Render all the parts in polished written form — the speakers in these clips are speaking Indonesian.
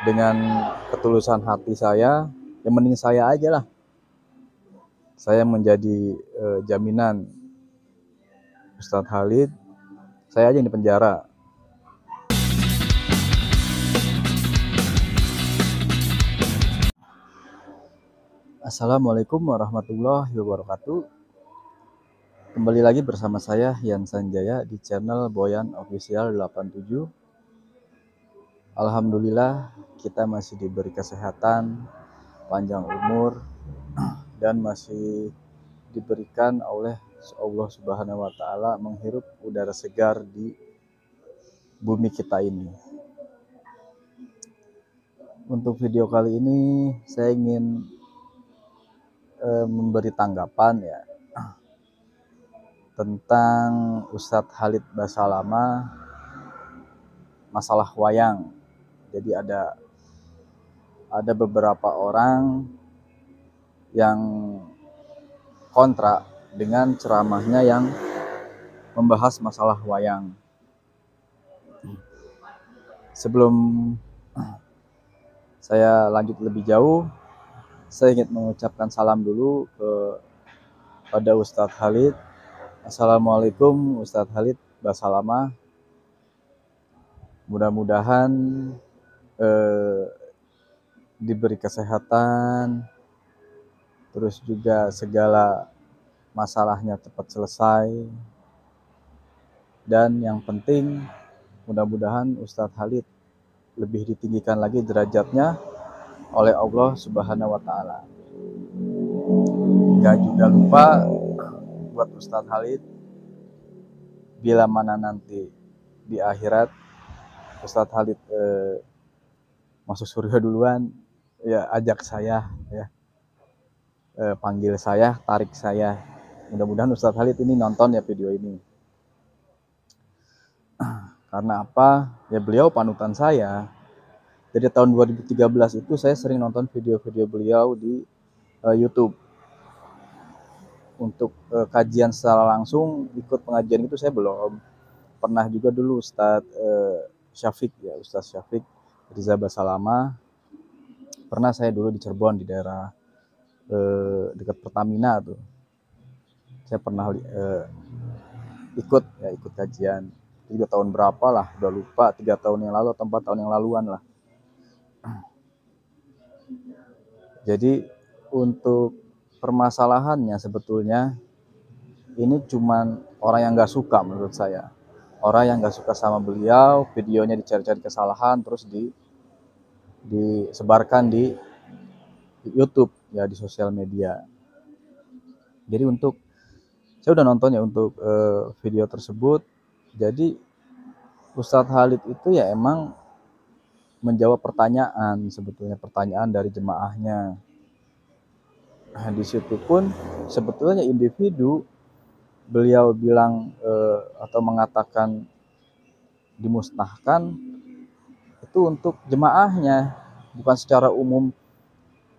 dengan ketulusan hati saya, yang mending saya aja lah. Saya menjadi jaminan Ustadz Khalid, saya aja yang di penjara. Assalamualaikum warahmatullahi wabarakatuh. Kembali lagi bersama saya Yan Sanjaya di channel Boyan Official 87. Alhamdulillah kita masih diberi kesehatan, panjang umur, dan masih diberikan oleh Allah Subhanahu wa Ta'ala menghirup udara segar di bumi kita ini. Untuk video kali ini saya ingin memberi tanggapan ya tentang Ustadz Khalid Basalamah, masalah wayang. Jadi ada beberapa orang yang kontra dengan ceramahnya yang membahas masalah wayang. Sebelum saya lanjut lebih jauh, saya ingin mengucapkan salam dulu kepada Ustadz Khalid. Assalamualaikum Ustadz Khalid Basalamah. Mudah-mudahan diberi kesehatan, terus juga segala masalahnya cepat selesai, dan yang penting mudah-mudahan Ustadz Khalid lebih ditinggikan lagi derajatnya oleh Allah Subhanahu wa Ta'ala. Gak juga lupa buat Ustadz Khalid, bila mana nanti di akhirat Ustadz Khalid masuk surga duluan, ya ajak saya ya, panggil saya, tarik saya. Mudah-mudahan Ustadz Khalid ini nonton ya video ini. Karena apa? Ya beliau panutan saya. Dari tahun 2013 itu saya sering nonton video-video beliau di YouTube. Untuk kajian secara langsung, ikut pengajian itu saya belum. Pernah juga dulu Ustadz Syafiq ya, Ustadz Syafiq Riza Basalamah. Pernah saya dulu di Cirebon, di daerah dekat Pertamina tuh. Saya pernah ikut kajian. 3 tahun berapa lah, udah lupa, 3 tahun yang lalu atau 4 tahun yang laluan lah. Jadi untuk permasalahannya sebetulnya ini cuman orang yang gak suka menurut saya. Orang yang gak suka sama beliau, videonya dicari-cari kesalahan, terus disebarkan di YouTube ya, di sosial media. Jadi saya udah nonton ya untuk video tersebut. Jadi Ustadz Khalid itu ya emang menjawab pertanyaan, sebetulnya pertanyaan dari jemaahnya. Nah, di situ pun sebetulnya individu beliau bilang atau mengatakan dimusnahkan itu untuk jemaahnya, bukan secara umum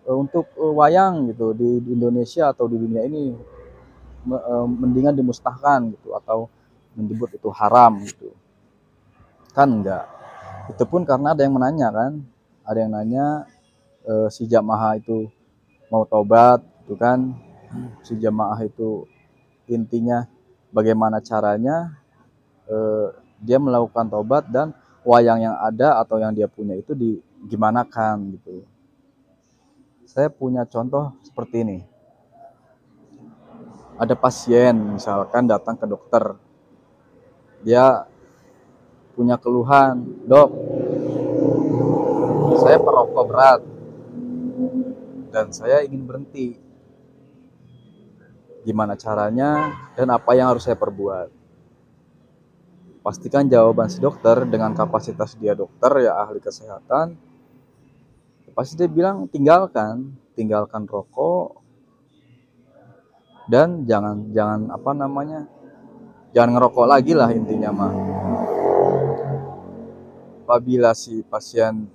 untuk wayang gitu di Indonesia atau di dunia ini mendingan dimusnahkan gitu, atau menyebut itu haram gitu. Kan enggak. Itu pun karena ada yang menanya kan, ada yang nanya si jamaah itu mau tobat gitu kan. Si jamaah itu intinya bagaimana caranya dia melakukan tobat dan wayang yang ada atau yang dia punya itu digimanakan gitu. Saya punya contoh seperti ini. Ada pasien misalkan datang ke dokter, dia punya keluhan, dok, saya perokok berat dan saya ingin berhenti. Gimana caranya dan apa yang harus saya perbuat? Pastikan jawaban si dokter dengan kapasitas dia dokter ya, ahli kesehatan. Pasti dia bilang tinggalkan rokok dan jangan jangan ngerokok lagi lah intinya mah. Apabila si pasien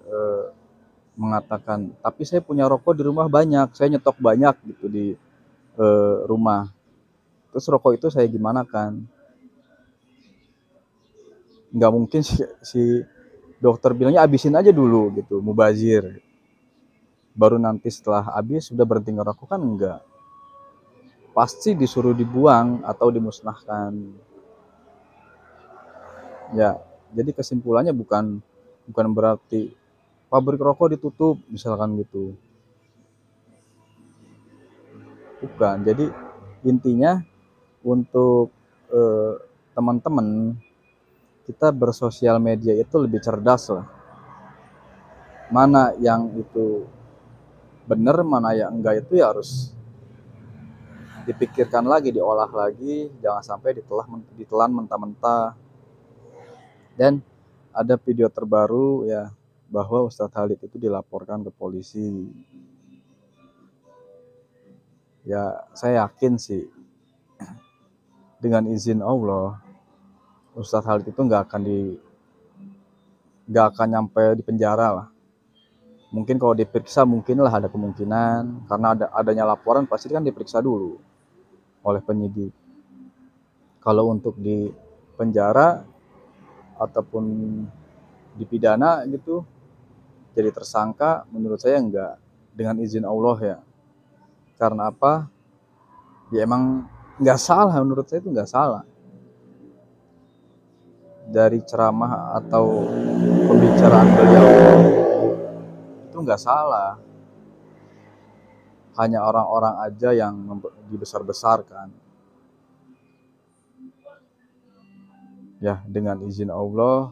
mengatakan, tapi saya punya rokok di rumah banyak, saya nyetok banyak gitu di rumah, terus rokok itu saya gimana kan? Nggak mungkin si dokter bilangnya abisin aja dulu gitu, mubazir. Baru nanti setelah habis sudah berhenti ngerokok, kan enggak. Pasti disuruh dibuang atau dimusnahkan. Ya, jadi kesimpulannya bukan berarti pabrik rokok ditutup misalkan gitu. Bukan. Jadi intinya untuk teman-teman, kita bersosial media itu lebih cerdas lah. Mana yang itu benar, mana yang enggak, itu ya harus dipikirkan lagi, diolah lagi, jangan sampai ditelan mentah-mentah. Dan ada video terbaru ya, bahwa Ustadz Khalid itu dilaporkan ke polisi. Ya, saya yakin sih dengan izin Allah Ustadz Khalid itu nggak akan nyampe di penjara lah. Mungkin kalau diperiksa mungkin lah ada kemungkinan, karena adanya laporan pasti kan diperiksa dulu oleh penyidik. Kalau untuk di penjara ataupun dipidana gitu, jadi tersangka, menurut saya enggak, dengan izin Allah ya. Karena apa? Ya emang nggak salah, menurut saya itu nggak salah. Dari ceramah atau pembicaraan beliau itu nggak salah. Hanya orang-orang aja yang dibesar-besarkan. Ya, dengan izin Allah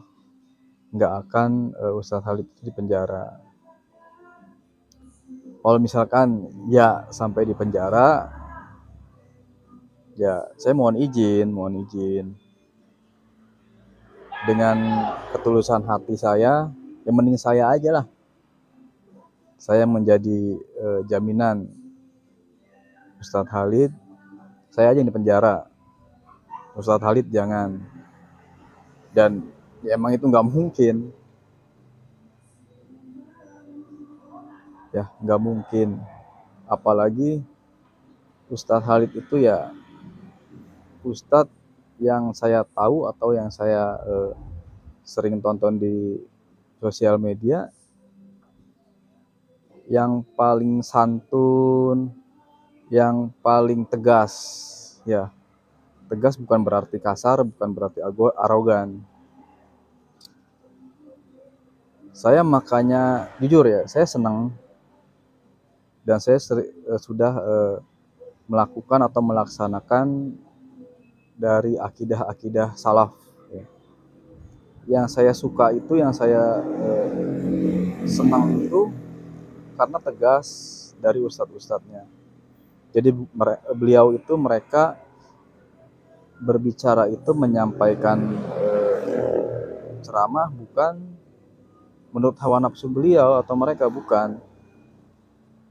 nggak akan Ustadz Khalid itu dipenjara. Kalau misalkan ya sampai di penjara, ya saya mohon izin dengan ketulusan hati saya, yang mending saya aja lah. Saya menjadi jaminan Ustadz Khalid, saya aja yang di penjara, Ustadz Khalid jangan. Dan ya emang itu nggak mungkin, ya nggak mungkin. Apalagi Ustadz Khalid itu ya Ustadz yang saya tahu atau yang saya sering tonton di sosial media, yang paling santun, yang paling tegas. Ya, tegas bukan berarti kasar, bukan berarti arogan. Saya makanya jujur ya, saya senang dan saya sudah melakukan atau melaksanakan dari akidah-akidah salaf. Ya. Yang saya suka itu, yang saya senang itu karena tegas dari ustadz-ustadznya. Jadi beliau itu, mereka berbicara itu menyampaikan ceramah bukan menurut hawa nafsu beliau atau mereka, bukan.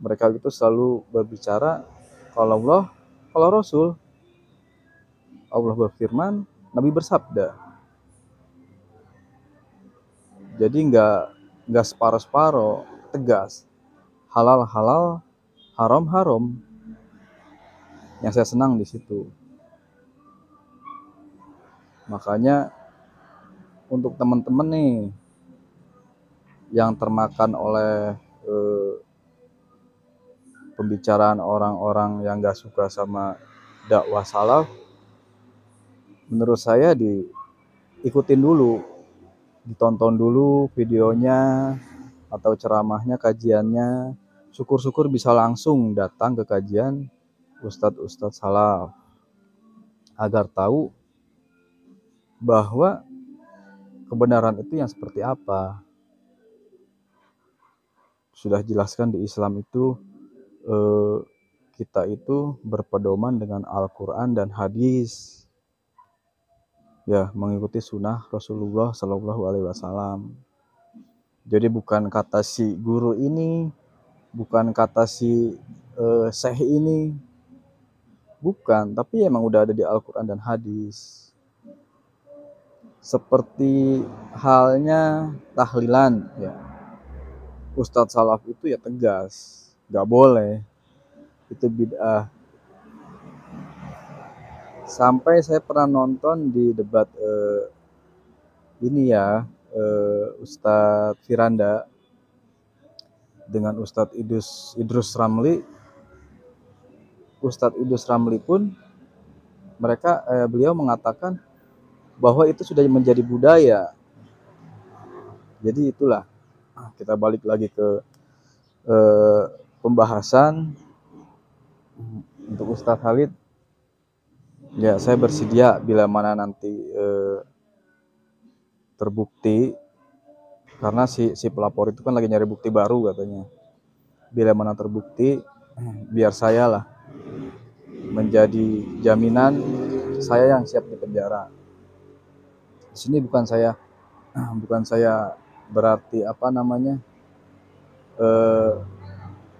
Mereka itu selalu berbicara kalau Allah, kalau Rasul. Allah berfirman, Nabi bersabda. Jadi nggak separuh-separuh, tegas. Halal halal, haram haram. Yang saya senang di situ. Makanya untuk teman-teman nih yang termakan oleh pembicaraan orang-orang yang nggak suka sama dakwah salaf, menurut saya diikutin dulu, ditonton dulu videonya atau ceramahnya, kajiannya. Syukur-syukur bisa langsung datang ke kajian ustadz-ustadz salaf agar tahu bahwa kebenaran itu yang seperti apa. Sudah jelaskan di Islam itu kita itu berpedoman dengan Al-Quran dan hadis. Ya, mengikuti sunnah Rasulullah Shallallahu Alaihi Wasallam. Jadi bukan kata si guru ini, bukan kata si syekh ini, bukan. Tapi emang udah ada di Al-Quran dan hadis. Seperti halnya tahlilan, ya. Ustadz salaf itu ya tegas, nggak boleh, itu bid'ah. Sampai saya pernah nonton di debat ini ya, Ustadz Firanda dengan Ustadz Idrus Ramli. Ustadz Idrus Ramli pun beliau mengatakan bahwa itu sudah menjadi budaya. Jadi itulah, kita balik lagi ke pembahasan untuk Ustadz Khalid. Ya, saya bersedia bila mana nanti terbukti, karena si pelapor itu kan lagi nyari bukti baru katanya. Bila mana terbukti, biar saya lah menjadi jaminan saya yang siap di penjara. Di sini bukan saya berarti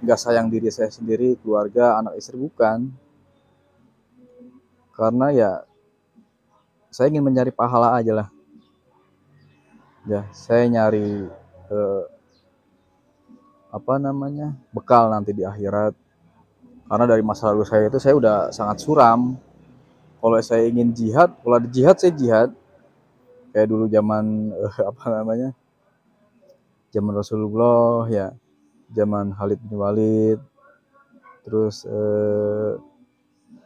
nggak sayang diri saya sendiri, keluarga, anak istri, bukan. Karena ya saya ingin mencari pahala aja lah. Ya, saya nyari bekal nanti di akhirat. Karena dari masa lalu saya itu saya udah sangat suram. Kalau saya ingin jihad, kalau ada jihad saya jihad. Kayak dulu zaman zaman Rasulullah ya, zaman Khalid bin Walid, terus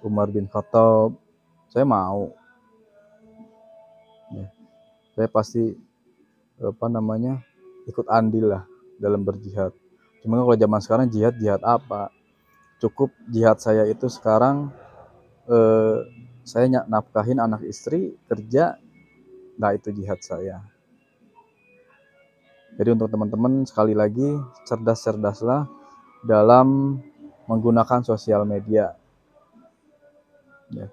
Umar bin Khattab, saya mau. Ya, saya pasti ikut andil lah dalam berjihad. Cuma kalau zaman sekarang jihad apa? Cukup jihad saya itu sekarang saya nafkahin anak istri, kerja, nah itu jihad saya. Jadi untuk teman-teman sekali lagi, cerdas-cerdaslah dalam menggunakan sosial media. Ya,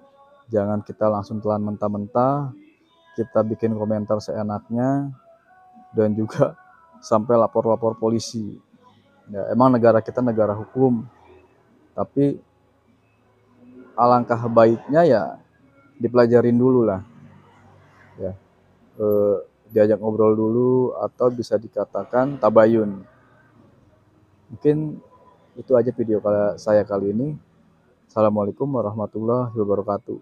jangan kita langsung telan mentah-mentah, kita bikin komentar seenaknya, dan juga sampai lapor-lapor polisi. Ya, emang negara kita negara hukum, tapi alangkah baiknya ya dipelajarin dulu lah. Ya, diajak ngobrol dulu, atau bisa dikatakan tabayun. Mungkin itu aja video saya kali ini. Assalamualaikum warahmatullahi wabarakatuh.